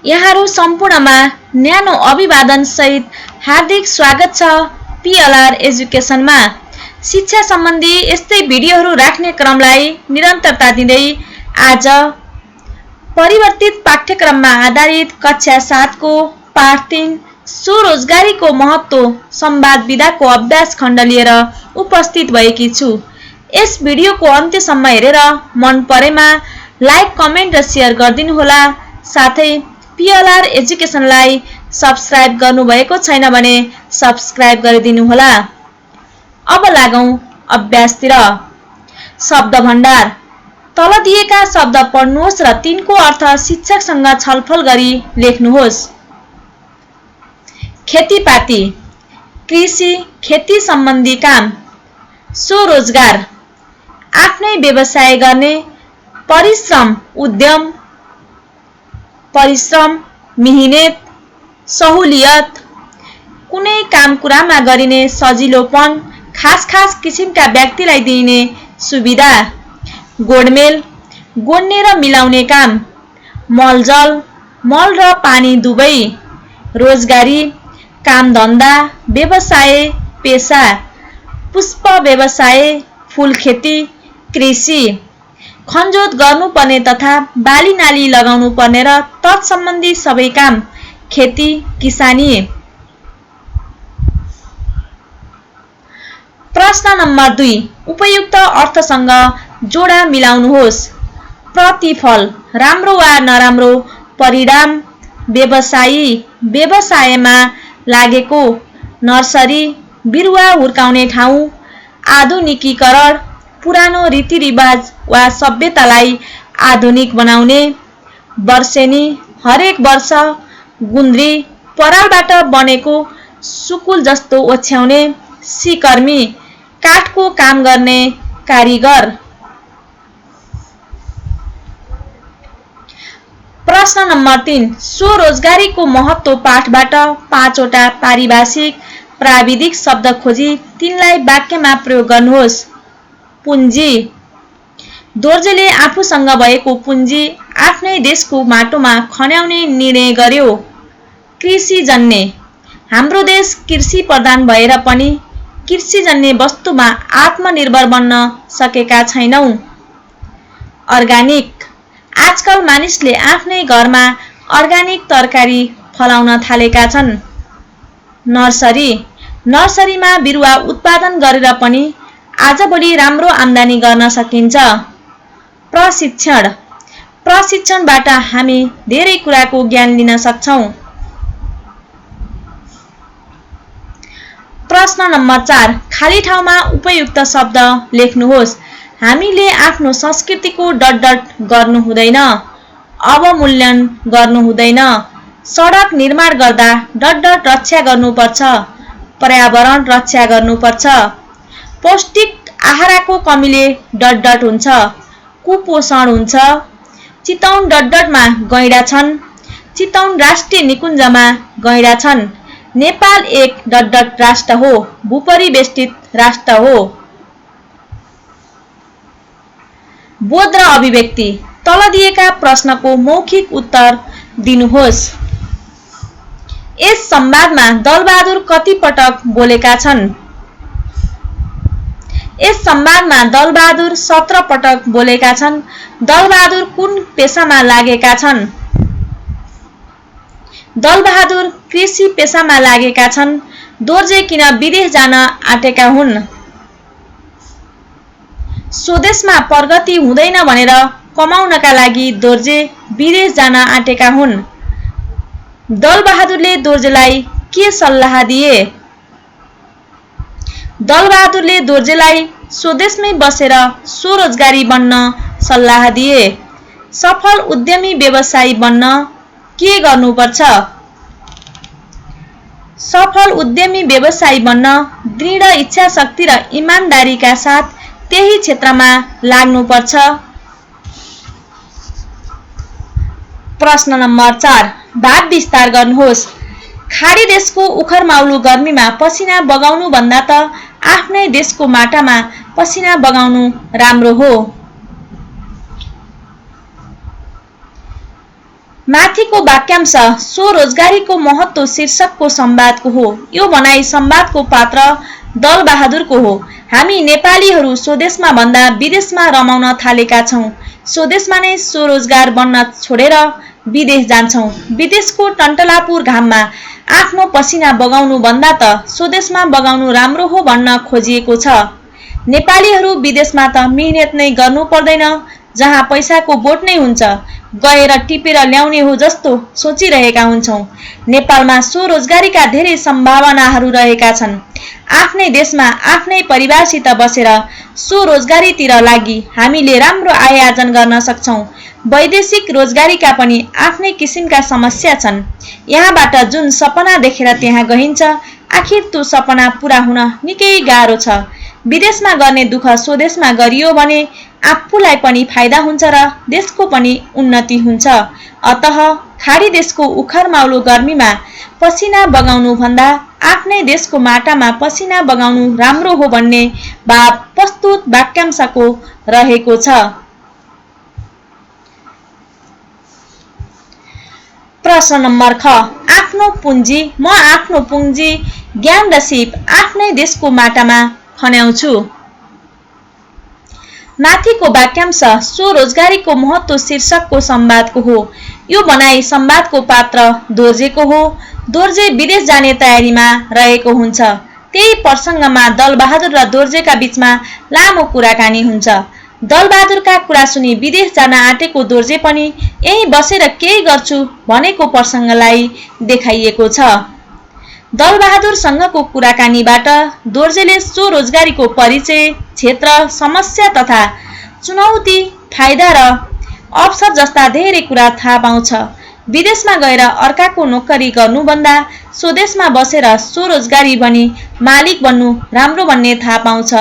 यहाँहरू सम्पूर्णमा न्यानो अभिवादन सहित हार्दिक स्वागत छ पीएलआर एजुकेसनमा। शिक्षा सम्बन्धी यस्तै भिडियोहरू राख्ने क्रमलाई निरन्तरता दिँदै आज परिवर्तित पाठ्यक्रममा आधारित कक्षा 7 को पाठ 3 स्वरोजगारीको महत्त्व संवाद विधाको अभ्यास खण्ड लिएर उपस्थित भएकी छु। यस भिडियोको अन्त्यसम्म हेरेर मन परेमा लाइक, कमेन्ट र शेयर गरिदिनुहोला। साथै पीएलआर एजुकेसनलाई सब्स्क्राइब गर्नुभएको छैन भने सब्स्क्राइब गरिदिनुहोला। अब लागौं अभ्यासतिर। शब्द भण्डार। तल दिएका शब्द पढ्नुहोस् र तिनको अर्थ शिक्षकसँग छलफल गरी लेख्नुहोस्। खेतीपाती, कृषि, खेती सम्बन्धी काम। स्वरोजगार, आफ्नै व्यवसाय गर्ने। परिश्रम, उद्यम, परिश्रम, मिहिनेत, सहुलियत, कुनै काम कुरामा गरिने सजिलोपन, खास किसिमका व्यक्तिलाई दिइने सुविधा। गोडमेल, गोड्ने र मिलाउने काम। मलजल, मल र पानी दुवै। रोजगारी, काम धन्दा, व्यवसाय, पेशा। पुष्प व्यवसाय, फूलखेती, कृषि। खनजोत गर्नुपर्ने तथा बाली नाली लगाउनु पर्ने र तत्सम्बन्धी सबै काम, खेती किसानी। प्रश्न नम्बर 2, उपयुक्त अर्थसँग जोडा मिलाउनुहोस्। प्रतिफल, राम्रो वा नराम्रो परिणाम। व्यवसायी, व्यवसायमा लागेको। नर्सरी, बिरुवा हुर्काउने ठाउँ। आधुनिकीकरण, पुरानो रीतिरिवाज वा सभ्यतालाई आधुनिक बनाउने। वर्षेनी, हरेक वर्ष। गुन्द्री, परालबाट बनेको सुकुल जस्तो ओछ्याउने। सिकर्मी, काठको काम गर्ने कारिगर। प्रश्न नम्बर 3, स्वरोजगारीको महत्त्व पाठबाट 5 वटा पारिभाषिक प्राविधिक शब्द खोजी तिनलाई वाक्यमा प्रयोग गर्नुहोस्। पुञ्जी, दोर्जेले आफूसँग भएको पुञ्जी आफ्नै देशको माटोमा खन्याउने निर्णय गर्यो। कृषिजन्य, हाम्रो देश कृषि प्रधान भएर पनि कृषिजन्य वस्तुमा आत्मनिर्भर बन्न सकेका छैनौँ। अर्गानिक, आजकल मानिसले आफ्नै घरमा अर्गानिक तरकारी फलाउन थालेका छन्। नर्सरी, नर्सरीमा बिरुवा उत्पादन गरेर पनि आजभोलि राम्रो आम्दानी गर्न सकिन्छ। प्रशिक्षण, प्रशिक्षणबाट हामी धेरै कुराको ज्ञान लिन सक्छौँ। प्रश्न नम्बर 4, खाली ठाउँमा उपयुक्त शब्द लेख्नुहोस्। हामीले आफ्नो संस्कृतिको डट गर्नु हुँदैन। अवमूल्यन गर्नु हुँदैन। सडक निर्माण गर्दा डट रक्षा गर्नुपर्छ। पर्यावरण रक्षा गर्नुपर्छ। पौष्टिक आहारको कमीले डट हुन्छ। कुपोषण हुन्छ। चितौन डटमा गैंडा छन्। चितौन राष्ट्रिय निकुञ्जमा गैंडा छन्। नेपाल एक डट राष्ट्र हो, भूपरिवेष्टित राष्ट्र हो। बोध र अभिव्यक्ति। तल दिएका प्रश्नको मौखिक उत्तर दिनुहोस्। यस संवादमा दलबहादुर कति पटक बोलेका छन्? यस संवादमा दलबहादुर 17 पटक बोलेका छन्। दलबहादुर कुन पेशामा लागेका छन्? दलबहादुर कृषि पेशामा लागेका छन्। दोर्जे किन विदेश जान आँटेका हुन्? स्वदेशमा प्रगति हुँदैन भनेर कमाउनका लागि दोर्जे विदेश जान आँटेका हुन्। दलबहादुरले दोर्जेलाई के सल्लाह दिए? दलबहादुरले दोर्जेलाई स्वदेशमै बसेर स्वरोजगारी बन्न सल्लाह दिए। सफल उद्यमी व्यवसायी बन्न के गर्नुपर्छ? सफल उद्यमी व्यवसायी बन्न दृढ इच्छाशक्ति र इमानदारीका साथ त्यही क्षेत्रमा लाग्नुपर्छ। प्रश्न नम्बर 4, भाव विस्तार गर्नुहोस्। खाडी देशको उखरमाउलो गर्मीमा पसिना बगाउनु भन्दा त आफ्नै देशको माटामा पसिना बगाउनु राम्रो हो। माथिको वाक्यांश स्वरोजगारीको महत्त्व शीर्षकको संवादको हो। यो भनाइ संवादको पात्र दलबहादुरको हो। हामी नेपालीहरू स्वदेशमा भन्दा विदेशमा रमाउन थालेका छौँ। स्वदेशमा नै स्वरोजगार बन्न छोडेर विदेश जान्छौँ। विदेशको टन्टलापुर घाममा आफ्नो पसिना बगाउनु भन्दा त स्वदेशमा बगाउनु राम्रो हो भन्न खोजिएको छ। नेपालीहरू विदेशमा त मेहनत नै गर्नु पर्दैन, जहाँ पैसाको बोट नै हुन्छ, गएर टिपेर ल्याउने हो जस्तो सोचिरहेका हुन्छौँ। नेपालमा स्वरोजगारीका धेरै सम्भावनाहरू रहेका छन्। आफ्नै देशमा आफ्नै परिवारसित बसेर स्वरोजगारीतिर लागि हामीले राम्रो आय आर्जन गर्न सक्छौँ। वैदेशिक रोजगारीका पनि आफ्नै किसिमका समस्या छन्। यहाँबाट जुन सपना देखेर त्यहाँ गइन्छ, आखिर त्यो सपना पूरा हुन निकै गाह्रो छ। विदेशमा गर्ने दुःख स्वदेशमा गरियो भने आफूलाई पनि फाइदा हुन्छ र देशको पनि उन्नति हुन्छ। अतः खाडी देशको उखरमाउलो गर्मीमा पसिना बगाउनु भन्दा आफ्नै देशको माटामा पसिना बगाउनु राम्रो हो भन्ने भाव प्रस्तुत वाक्यांशको रहेको छ। प्रश्न नम्बर ख, आफ्नो पुँजी। म आफ्नो पुँजी ज्ञान र सिप आफ्नै देशको माटामा खन्याउँछु। माथिको वाक्यांश स्वरोजगारीको महत्त्व शीर्षकको संवादको हो। यो भनाइ संवादको पात्र दोर्जेको हो। दोर्जे विदेश जाने तयारीमा रहेको हुन्छ। त्यही प्रसङ्गमा दलबहादुर र दोर्जेका बीचमा लामो कुराकानी हुन्छ। दलबहादुरका कुरा सुनि विदेश जान आँटेको दोर्जे पनि यही बसेर केही गर्छु भनेको प्रसङ्गलाई देखाइएको छ। दलबहादुरसँगको कुराकानीबाट दोर्जेले स्वरोजगारीको परिचय, क्षेत्र, समस्या तथा चुनौती, फाइदा र अवसर जस्ता धेरै कुरा थाहा पाउँछ। विदेशमा गएर अर्काको नोकरी गर्नुभन्दा स्वदेशमा बसेर स्वरोजगारी बनी मालिक बन्नु राम्रो भन्ने थाहा पाउँछ।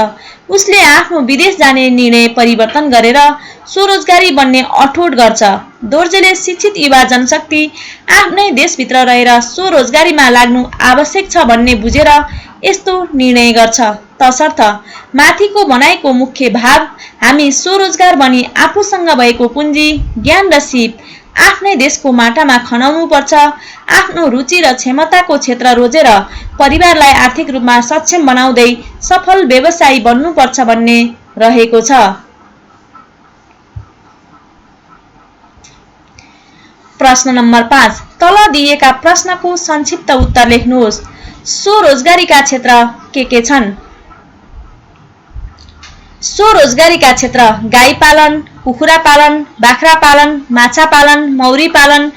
उसले आफ्नो विदेश जाने निर्णय परिवर्तन गरेर स्वरोजगारी बन्ने अठोट गर्छ। दोर्जेले शिक्षित युवा जनशक्ति आफ्नै देशभित्र रहेर स्वरोजगारीमा लाग्नु आवश्यक छ भन्ने बुझेर यस्तो निर्णय गर्छ। तसर्थ माथिको भनाइको मुख्य भाव हामी स्वरोजगार बनी आफूसँग भएको पुँजी, ज्ञान र सिप आफ्नै देशको माटामा खनाउनु पर्छ। आफ्नो रुचि र क्षमताको क्षेत्र रोजेर परिवारलाई आर्थिक रूपमा सक्षम बनाउँदै सफल व्यवसायी बन्नुपर्छ भन्ने रहेको छ। प्रश्न नम्बर 5, तल दिएका प्रश्नको संक्षिप्त उत्तर लेख्नुहोस्। स्वरोजगारीका क्षेत्र के छन्? स्वरोजगारीका क्षेत्र गाई पालन, कुखुरा पालन, बाख्रा पालन, माछा पालन, मौरी पालन,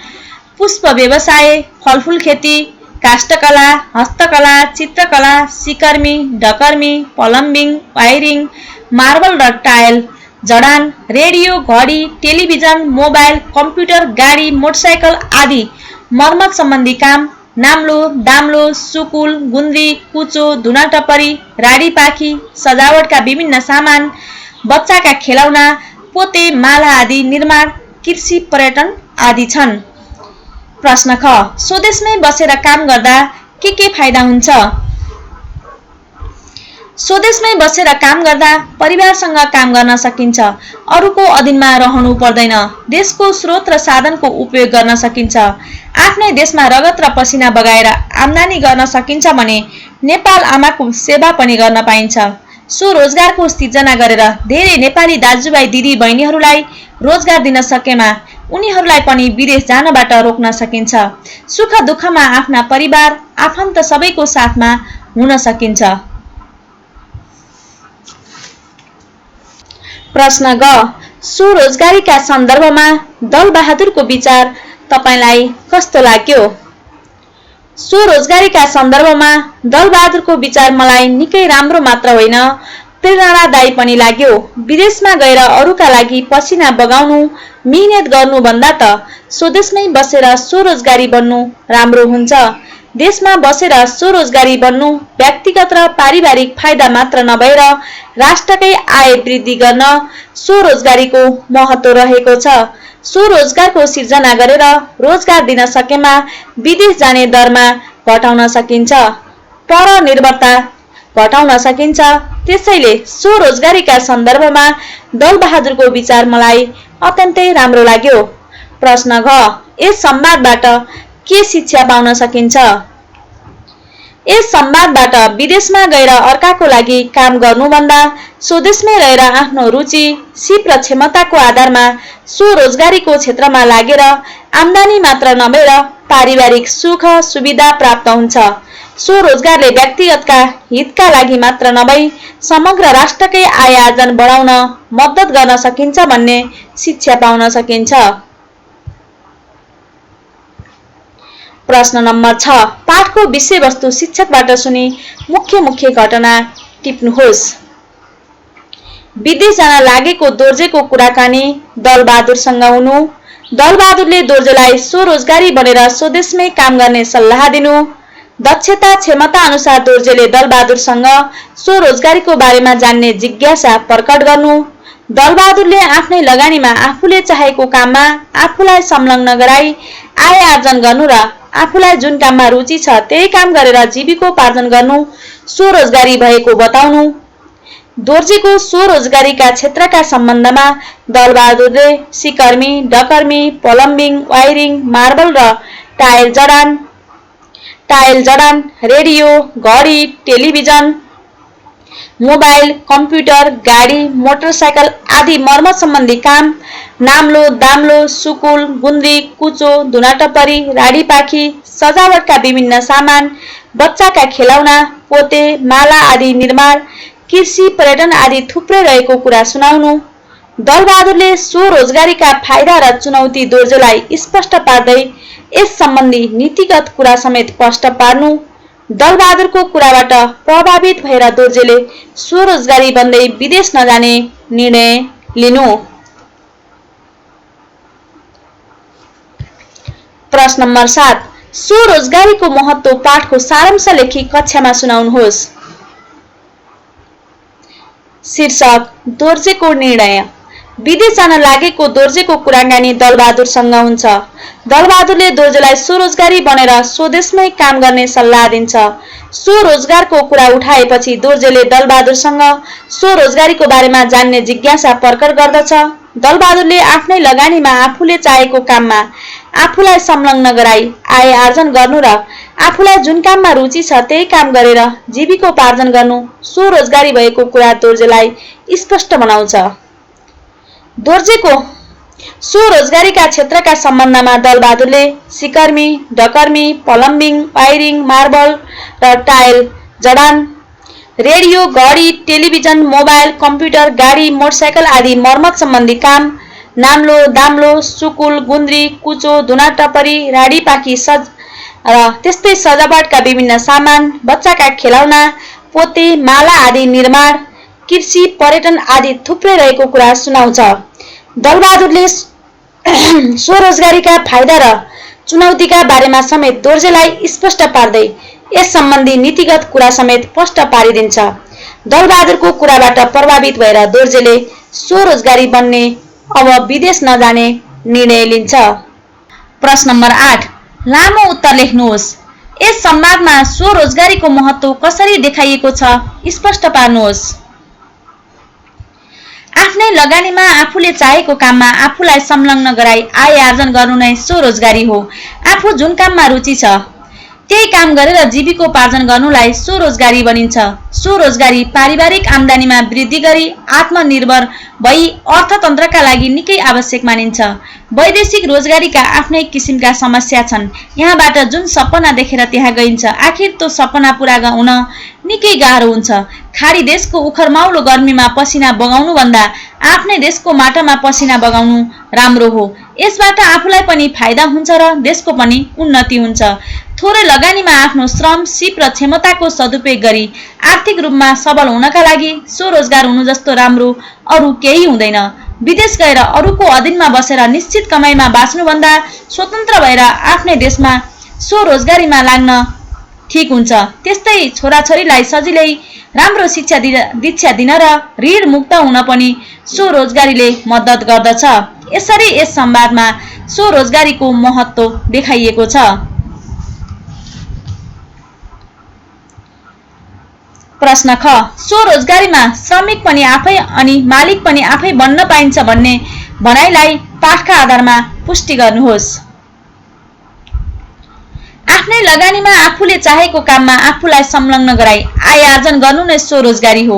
पुष्प व्यवसाय, फलफुल खेती, काष्ठकला, हस्तकला, चित्रकला, सिकर्मी, डकर्मी, प्लम्बिङ, वायरिङ, मार्बल र टाइल, जडान, रेडियो, घडी, टेलिभिजन, मोबाइल, कम्प्युटर, गाडी, मोटरसाइकल आदि मर्मत सम्बन्धी काम, नाम्लो, दाम्लो, सुकुल, गुन्द्री, कुचो, धुना टपरी, राडी पाखी, सजावटका विभिन्न सामान, बच्चाका खेलौना, पोते, माला आदि निर्माण, कृषि, पर्यटन आदि छन्। प्रश्न ख, स्वदेशमै बसेर काम गर्दा के फाइदा हुन्छ? स्वदेशमै बसेर काम गर्दा परिवारसँग काम गर्न सकिन्छ। अरूको अधीनमा रहनु पर्दैन। देशको स्रोत र साधनको उपयोग गर्न सकिन्छ। आफ्नै देशमा रगत र पसिना बगाएर आम्दानी गर्न सकिन्छ भने नेपाल आमाको सेवा पनि गर्न पाइन्छ। स्वरोजगारको सृजना गरेर धेरै नेपाली दाजुभाइ दिदी बहिनीहरूलाई रोजगार दिन सकेमा उनीहरूलाई पनि विदेश जानबाट रोक्न सकिन्छ। सुख दुःखमा आफ्ना परिवार, आफन्त सबैको साथमा हुन सकिन्छ। प्रश्न ग, स्वरोजगारीका सन्दर्भमा दलबहादुरको विचार तपाईलाई कस्तो लाग्यो? स्वरोजगारीका सन्दर्भमा दलबहादुरको विचार मलाई निकै राम्रो मात्र होइन, प्रेरणादायी पनि लाग्यो। विदेशमा गएर अरूका लागि पसिना बगाउनु, मेहनत गर्नु भन्दा त स्वदेशमै बसेर स्वरोजगारी बन्नु राम्रो हुन्छ। देशमा बसेर स्वरोजगारी बन्नु व्यक्तिगत र पारिवारिक फाइदा मात्र नभएर राष्ट्रकै आय वृद्धि गर्न स्वरोजगारीको महत्त्व रहेको छ। स्वरोजगारको सिर्जना गरेर रोजगार दिन सकेमा विदेश जाने दरमा घटाउन सकिन्छ, परनिर्भरता घटाउन सकिन्छ। त्यसैले स्वरोजगारीका सन्दर्भमा दलबहादुरको विचार मलाई अत्यन्तै राम्रो लाग्यो। प्रश्न घ, यस संवादबाट के शिक्षा पाउन सकिन्छ? यस संवादबाट विदेशमा गएर अर्काको लागि काम गर्नुभन्दा स्वदेशमै रहेर आफ्नो रुचि, सिप र क्षमताको आधारमा स्वरोजगारीको क्षेत्रमा लागेर आम्दानी मात्र नभएर पारिवारिक सुख सुविधा प्राप्त हुन्छ। स्वरोजगारले व्यक्तिगतका हितका लागि मात्र नभई समग्र राष्ट्रकै आय आर्जन बढाउन मद्दत गर्न सकिन्छ भन्ने शिक्षा पाउन सकिन्छ। प्रश्न नम्बर 6। पाठको विषयवस्तु शिक्षकबाट सुनि मुख्य घटना टिप्नुहोस्। विदेश जान लागेको दोर्जेको कुराकानी दलबहादुरसँग हुनु, दलबहादुरले दोर्जेलाई स्वरोजगारी बनेर स्वदेशमै काम गर्ने सल्लाह दिनु, दक्षता क्षमता अनुसार दोर्जेले दलबहादुरसँग स्वरोजगारीको बारेमा जान्ने जिज्ञासा प्रकट गर्नु, दलबहादुरले आफ्नै लगानीमा आफूले चाहेको काममा आफूलाई संलग्न गराई आय आर्जन गर्नु र आफूलाई जुन काममा रुचि छ त्यही काम गरेर जीविकोपार्जन गर्नु स्वरोजगारी भएको बताउनु। दोर्जेको स्वरोजगारीका क्षेत्रका सम्बन्धमा दलबहादुरले सिकर्मी, डकर्मी, प्लम्बिङ, वायरिङ, मार्बल र टाइल जडान, रेडियो, घडी, टेलिभिजन, मोबाइल, कम्प्युटर, गाडी, मोटरसाइकल आदि मर्मत सम्बन्धी काम, नाम्लो, दाम्लो, सुकुल, गुन्द्री, कुचो, धुनाटपरी, राडीपाखी, सजावटका विभिन्न सामान, बच्चाका खेलौना, पोते, माला आदि निर्माण, कृषि, पर्यटन आदि थुप्रै रहेको कुरा सुनाउनु। दलबहादुरले स्वरोजगारीका फाइदा र चुनौती दोर्जेलाई स्पष्ट पार्दै यस सम्बन्धी नीतिगत कुरा समेत स्पष्ट पार्नु। दलबहादुरको कुराबाट प्रभावित भएर दोर्जेले स्वरोजगारी बन्दै विदेश नजाने निर्णय लिनु। प्रश्न नम्बर 7। स्वरोजगारीको महत्त्व पाठको सारांश लेखी कक्षामा सुनाउनुहोस्। शीर्षक दोर्जेको निर्णय। विदेश जान लागेको दोर्जेको कुराकानी दलबहादुरसँग हुन्छ। दलबहादुरले दोर्जेलाई स्वरोजगारी बनेर स्वदेशमै काम गर्ने सल्लाह दिन्छ। स्वरोजगारको कुरा उठाएपछि दोर्जेले दलबहादुरसँग स्वरोजगारीको बारेमा जान्ने जिज्ञासा प्रकट गर्दछ। दलबहादुरले आफ्नै लगानीमा आफूले चाहेको काममा आफूलाई संलग्न गराई आय आर्जन गर्नु र आफूलाई जुन काममा रुचि छ त्यही काम गरेर जीविकोपार्जन गर्नु स्वरोजगारी भएको कुरा दोर्जेलाई स्पष्ट बनाउँछ। दोर्जेको स्वरोजगारीका क्षेत्रका सम्बन्धमा दलबहादुरले सिकर्मी, डकर्मी, प्लम्बिङ, वायरिङ, मार्बल र टाइल जडान, रेडियो, घडी, टेलिभिजन, मोबाइल, कम्प्युटर, गाडी, मोटरसाइकल आदि मर्मत सम्बन्धी काम, नाम्लो, दाम्लो, सुकुल, गुन्द्री, कुचो, धुनाटपरी, राडीपाखी र त्यस्तै सजावटका विभिन्न सामान, बच्चाका खेलौना, पोते, माला आदि निर्माण, कृषि, पर्यटन आदि थुप्रै रहेको कुरा सुनाउँछ। दलबहादुरले स्वरोजगारीका फाइदा र चुनौतीका बारेमा समेत दोर्जेलाई स्पष्ट पार्दै यस सम्बन्धी नीतिगत कुरा समेत स्पष्ट पारिदिन्छ। दलबहादुरको कुराबाट प्रभावित भएर दोर्जेले स्वरोजगारी बन्ने अब विदेश नजाने निर्णय लिन्छ। प्रश्न नम्बर 8। लामो उत्तर लेख्नुहोस्। यस संवादमा स्वरोजगारीको महत्त्व कसरी देखाइएको छ स्पष्ट पार्नुहोस्। आफ्नै लगानीमा आफूले चाहेको काममा आफूलाई संलग्न गराई आय आर्जन गर्नु नै स्वरोजगारी हो। आफू जुन काममा रुचि छ त्यही काम गरेर जीविकोपार्जन गर्नुलाई स्वरोजगारी भनिन्छ। स्वरोजगारी पारिवारिक आम्दानीमा वृद्धि गरी आत्मनिर्भर भई अर्थतन्त्रका लागि निकै आवश्यक मानिन्छ। वैदेशिक रोजगारीका आफ्नै किसिमका समस्या छन्। यहाँबाट जुन सपना देखेर त्यहाँ गइन्छ, आखिर त्यो सपना पूरा हुन निकै गाह्रो हुन्छ। खाडी देशको उखरमाउलो गर्मीमा पसिना बगाउनु भन्दा आफ्नै देशको माटामा पसिना बगाउनु राम्रो हो। यसबाट आफूलाई पनि फाइदा हुन्छ र देशको पनि उन्नति हुन्छ। थोरै लगानीमा आफ्नो श्रम, सिप र क्षमताको सदुपयोग गरी आर्थिक रूपमा सबल हुनका लागि स्वरोजगार हुनु जस्तो राम्रो अरू केही हुँदैन। विदेश गएर अरूको अधीनमा बसेर निश्चित कमाइमा बाँच्नुभन्दा स्वतन्त्र भएर आफ्नै देशमा स्वरोजगारीमा लाग्न ठीक हुन्छ। त्यस्तै छोराछोरीलाई सजिलै राम्रो शिक्षा दीक्षा दिन र ऋण मुक्त हुन पनि स्वरोजगारीले मद्दत गर्दछ। यसरी यस संवादमा स्वरोजगारीको महत्त्व देखाइएको छ। प्रश्न ख। स्वरोजगारीमा श्रमिक पनि आफै अनि मालिक पनि आफै बन्न पाइन्छ भन्ने भनाइलाई पाठका आधारमा पुष्टि गर्नुहोस्। आफ्नै लगानीमा आफूले चाहेको काममा आफूलाई संलग्न गराई आय आर्जन गर्नु नै स्वरोजगारी हो।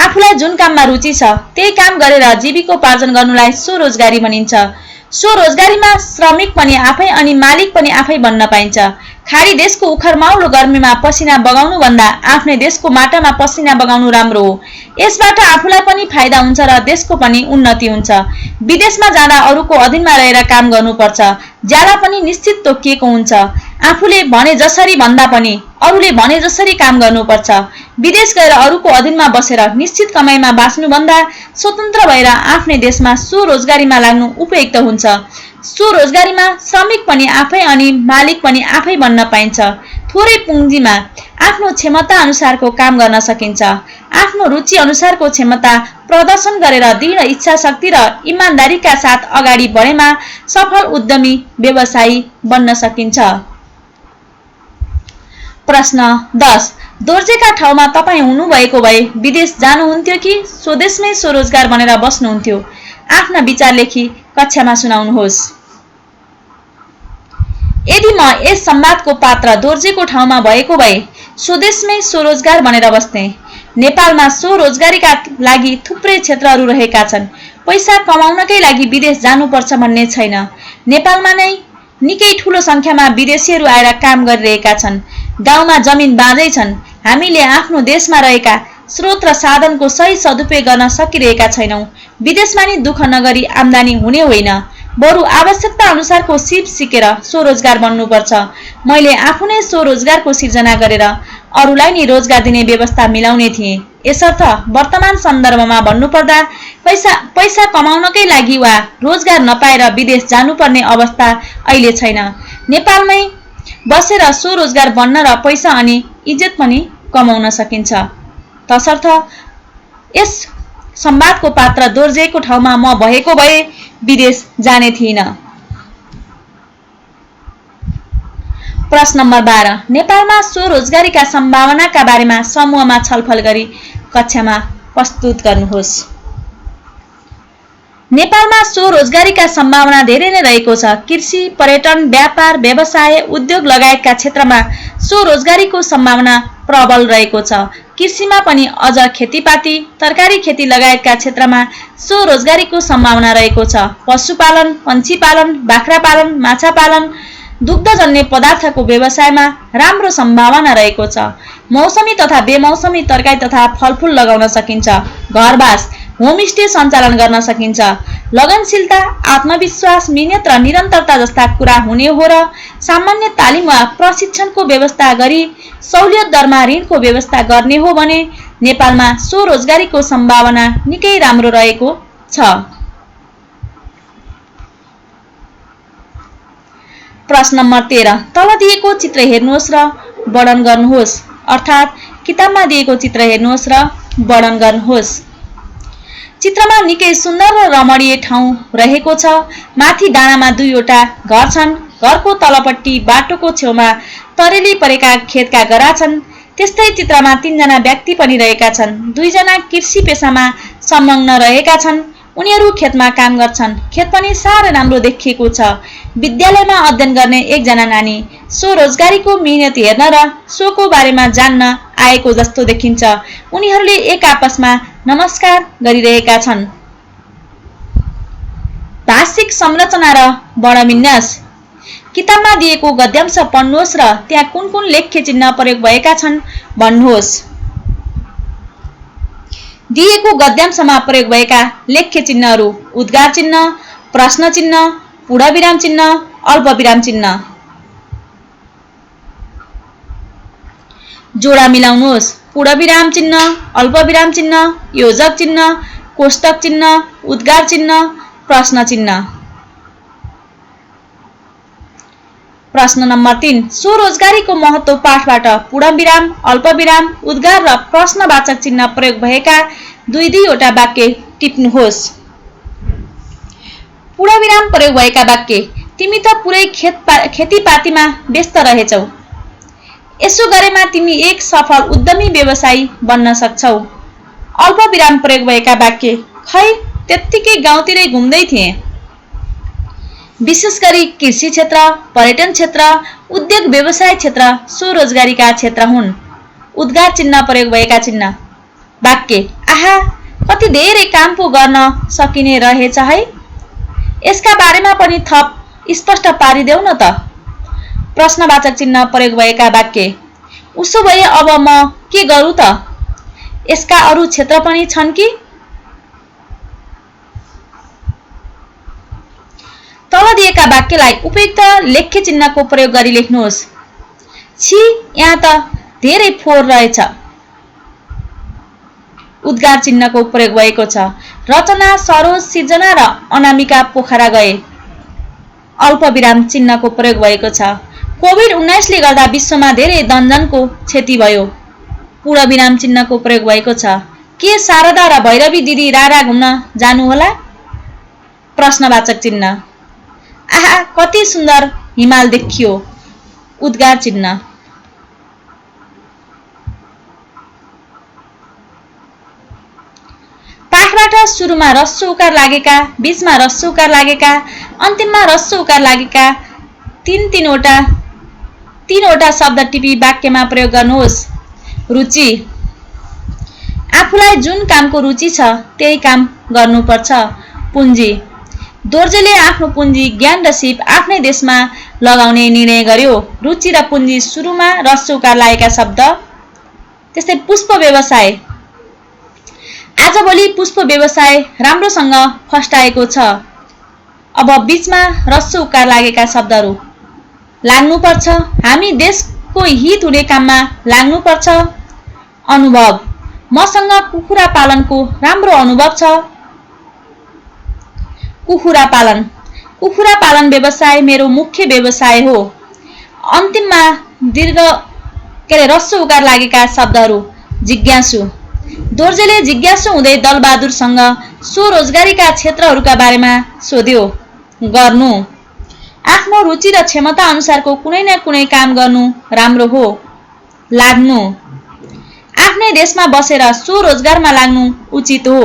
आफूलाई जुन काममा रुचि छ त्यही काम गरेर जीविकोपार्जन गर्नुलाई स्वरोजगारी भनिन्छ। स्वरोजगारीमा श्रमिक पनि आफै अनि मालिक पनि आफै बन्न पाइन्छ। खाडी देशको उखरमाउलो गर्मीमा पसिना बगाउनु भन्दा आफ्नै देशको माटामा पसिना बगाउनु राम्रो हो। यसबाट आफूलाई पनि फाइदा हुन्छ र देशको पनि उन्नति हुन्छ। विदेशमा जाँदा अरूको अधीनमा रहेर काम गर्नुपर्छ। ज्याला पनि निश्चित तोकिएको हुन्छ। आफूले भने जसरी भन्दा पनि अरूले भने जसरी काम गर्नुपर्छ। विदेश गएर अरूको अधीनमा बसेर निश्चित कमाइमा बाँच्नु भन्दा स्वतन्त्र भएर आफ्नै देशमा स्वरोजगारीमा लाग्नु उपयुक्त हुन्छ। स्वरोजगारीमा श्रमिक पनि आफै अनि मालिक पनि आफै बन्न पाइन्छ। थोरै पुँजीमा आफ्नो क्षमता अनुसारको काम गर्न सकिन्छ। आफ्नो रुचि अनुसारको क्षमता प्रदर्शन गरेर दृढ इच्छा शक्ति र इमानदारीका साथ अगाडि बढेमा सफल उद्यमी व्यवसायी बन्न सकिन्छ। प्रश्न 10। दोर्जेका ठाउँमा तपाईँ हुनुभएको भए विदेश जानुहुन्थ्यो कि स्वदेशमै स्वरोजगार बनेर बस्नुहुन्थ्यो? आफ्ना विचार लेखी कक्षामा सुनाउनुहोस्। यदि म यस संवादको पात्र दोर्जेको ठाउँमा भएको भए स्वदेशमै स्वरोजगार बनेर बस्थे। नेपालमा स्वरोजगारीका लागि थुप्रै क्षेत्रहरू रहेका छन्। पैसा कमाउनकै लागि विदेश जानुपर्छ भन्ने छैन। नेपालमा नै निकै ठूलो संख्यामा विदेशीहरू आएर काम गरिरहेका छन्। गाउँमा जमिन बाँझै छन्। हामीले आफ्नो देशमा रहेका स्रोत र साधनको सही सदुपयोग गर्न सकिरहेका छैनौं। विदेशमा नि दुःख नगरी आम्दानी हुने होइन, बरु आवश्यकता अनुसारको सिप सिकेर स्वरोजगार बन्नुपर्छ। मैले आफू नै स्वरोजगारको सिर्जना गरेर अरूलाई नि रोजगार दिने व्यवस्था मिलाउने थिएँ। यसर्थ वर्तमान सन्दर्भमा भन्नुपर्दा पैसा कमाउनकै लागि वा रोजगार नपाएर विदेश जानुपर्ने अवस्था अहिले छैन। नेपालमै बसेर स्वरोजगार बन्न र पैसा अनि इज्जत पनि कमाउन सकिन्छ। तसर्थ यस संवादको पात्र दोर्जेको ठाउँमा म भएको भए विदेश जाने थिइन। प्रश्न नम्बर 12। नेपालमा स्वरोजगारीका सम्भावनाका बारेमा समूहमा छलफल गरी कक्षामा प्रस्तुत गर्नुहोस्। नेपालमा स्वरोजगारीका सम्भावना धेरै नै रहेको छ। कृषि, पर्यटन, व्यापार, व्यवसाय, उद्योग लगायतका क्षेत्रमा स्वरोजगारीको सम्भावना प्रबल रहेको छ। कृषिमा पनि अझ खेतीपाती, तरकारी खेती लगायतका क्षेत्रमा स्वरोजगारीको सम्भावना रहेको छ। पशुपालन, पन्छी पालन, बाख्रा पालन, माछा पालन, दुग्धजन्य पदार्थको व्यवसायमा राम्रो सम्भावना रहेको छ। मौसमी तथा बेमौसमी तरकारी तथा फलफूल लगाउन सकिन्छ। घरबास, होमस्टे सञ्चालन गर्न सकिन्छ। लगनशीलता, आत्मविश्वास, मिहिनेत र निरन्तरता जस्ता कुरा हुने हो र सामान्य तालिम वा प्रशिक्षणको व्यवस्था गरी सहुलियत दरमा ऋणको व्यवस्था गर्ने हो भने नेपालमा स्वरोजगारीको सम्भावना निकै राम्रो रहेको छ। प्रश्न नम्बर 13। तल दिएको चित्र हेर्नुहोस् र वर्णन गर्नुहोस्। अर्थात् किताबमा दिएको चित्र हेर्नुहोस् र वर्णन गर्नुहोस्। चित्रमा निकै सुन्दर र रमणीय ठाउँ रहेको छ। माथि डाँडामा दुईवटा घर छन्। घरको तलपट्टि बाटोको छेउमा तरेली परेका खेतका गरा छन्। त्यस्तै चित्रमा 3 जना व्यक्ति पनि रहेका छन्। 2 जना कृषि पेशामा संलग्न रहेका छन्। उनीहरू खेतमा काम गर्छन्। खेत पनि साह्रै राम्रो देखिएको छ। विद्यालयमा अध्ययन गर्ने 1 जना नानी स्वरोजगारीको मिहिनेत हेर्न र सोको बारेमा जान्न आएको जस्तो देखिन्छ। उनीहरूले एक आपसमा नमस्कार गरिरहेका छन्। भाषिक संरचना र वर्णविन्यास। किताबमा दिएको गद्यांश पढ्नुहोस् र त्यहाँ कुन कुन लेख्य चिन्ह प्रयोग भएका छन् भन्नुहोस्। दिएको गद्यांशमा प्रयोग भएका लेख्य चिन्हहरू: उद्गार चिन्ह, प्रश्न चिन्ह, पूर्णविराम चिन्ह, अल्पविराम चिन्ह। जोडा मिलाउनुहोस्। पूर्णविराम चिन्ह, अल्पविराम चिन्ह, योजक चिन्ह, कोष्टक चिन्ह, उद्गार चिन्ह, प्रश्न चिन्ह। प्रश्न नम्बर 3। स्वरोजगारीको महत्त्व पाठबाट पूर्णविराम, अल्पविराम, उद्गार र प्रश्नवाचक चिन्ह प्रयोग भएका 2-2वटा वाक्य टिप्नुहोस्। पूर्णविराम प्रयोग भएका वाक्य: तिमी त पुरै खेतीपातीमा व्यस्त रहेछौ। यसो गरेमा तिमी एक सफल उद्यमी व्यवसायी बन्न सक्छौ। अल्पविराम प्रयोग भएका वाक्य: खै त्यत्तिकै गाउँतिरै घुम्दै थिएँ। विशेष गरी कृषि क्षेत्र, पर्यटन क्षेत्र, उद्योग व्यवसाय क्षेत्र स्वरोजगारीका क्षेत्र हुन्। उद्गार चिन्ह प्रयोग भएका चिन्ह। वाक्य आहा कति धेरै काम पो गर्न सकिने रहेछ है। यसका बारेमा पनि थप स्पष्ट पारिदेऊ न त। प्रश्नवाचक चिन्ह प्रयोग भएका वाक्य उसो भए अब म के गरौँ त? यसका अरू क्षेत्र पनि छन् कि? तल दिएका वाक्यलाई उपयुक्त लेख्य चिन्हको प्रयोग गरी लेख्नुहोस्। छी यहाँ त धेरै फोहोर रहेछ। उद्गार चिन्हको प्रयोग भएको छ। रचना, सरोज, सिर्जना र अनामिका पोखरा गए। अल्पविराम चिन्हको प्रयोग भएको छ। कोभिड-19 ले गर्दा विश्वमा धेरै धनजनको क्षति भयो। पूर्णविराम चिन्हको प्रयोग भएको छ। के शारदा र भैरवी दिदी रारा घुम्न जानु होला? प्रश्नवाचक चिन्ह। आहा कति सुन्दर हिमाल देखियो। उद्गार चिन्ह। पाठबाट सुरुमा ह्रस्व उकार लागेका, बीचमा ह्रस्व उकार लागेका, अन्तिममा ह्रस्व उकार लागेका तीनवटा शब्द टिपी वाक्यमा प्रयोग गर्नुहोस्। रुचि आफूलाई जुन कामको रुचि छ त्यही काम गर्नुपर्छ। पुँजी दोर्जेले आफ्नो पुँजी, ज्ञान र सिप आफ्नै देशमा लगाउने निर्णय गर्यो। रुचि र पुँजी सुरुमा ह्रस्व उकार लागेका शब्द। त्यस्तै पुष्प व्यवसाय आजभोलि पुष्प व्यवसाय राम्रोसँग फस्टाएको छ। अब बीचमा ह्रस्व उकार लागेका शब्दहरू। लाग्नुपर्छ, हामी देशको हित हुने काममा लाग्नुपर्छ। अनुभव मसँग कुखुरा पालनको राम्रो अनुभव छ। कुखुरा पालन व्यवसाय मेरो मुख्य व्यवसाय हो। अन्तिममा ह्रस्व उकार लागेका शब्दहरू। जिज्ञासु दोर्जेले जिज्ञासु हुँदै दलबहादुरसँग स्वरोजगारीका क्षेत्रहरूका बारेमा सोध्यो। गर्नु आफ्नो रुचि र क्षमता अनुसारको कुनै न कुनै काम गर्नु राम्रो हो। लाग्नु आफ्नै देशमा बसेर स्वरोजगारमा लाग्नु उचित हो।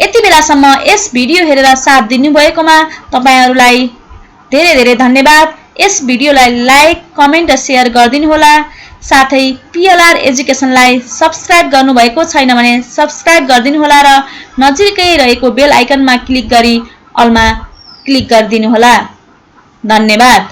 यति बेलासम्म यस भिडियो हेरेर साथ दिनुभएकोमा तपाईहरुलाई धेरै धेरै धन्यवाद। यस भिडियोलाई लाइक, कमेन्ट र शेयर गरिदिनुहोला। साथै PLR एजुकेसनलाई सब्स्क्राइब गर्नुभएको छैन भने सब्स्क्राइब गरिदिनुहोला र नजिकै रहेको बेल आइकनमा क्लिक गरी अलमा क्लिक गरिदिनुहोला। धन्यवाद।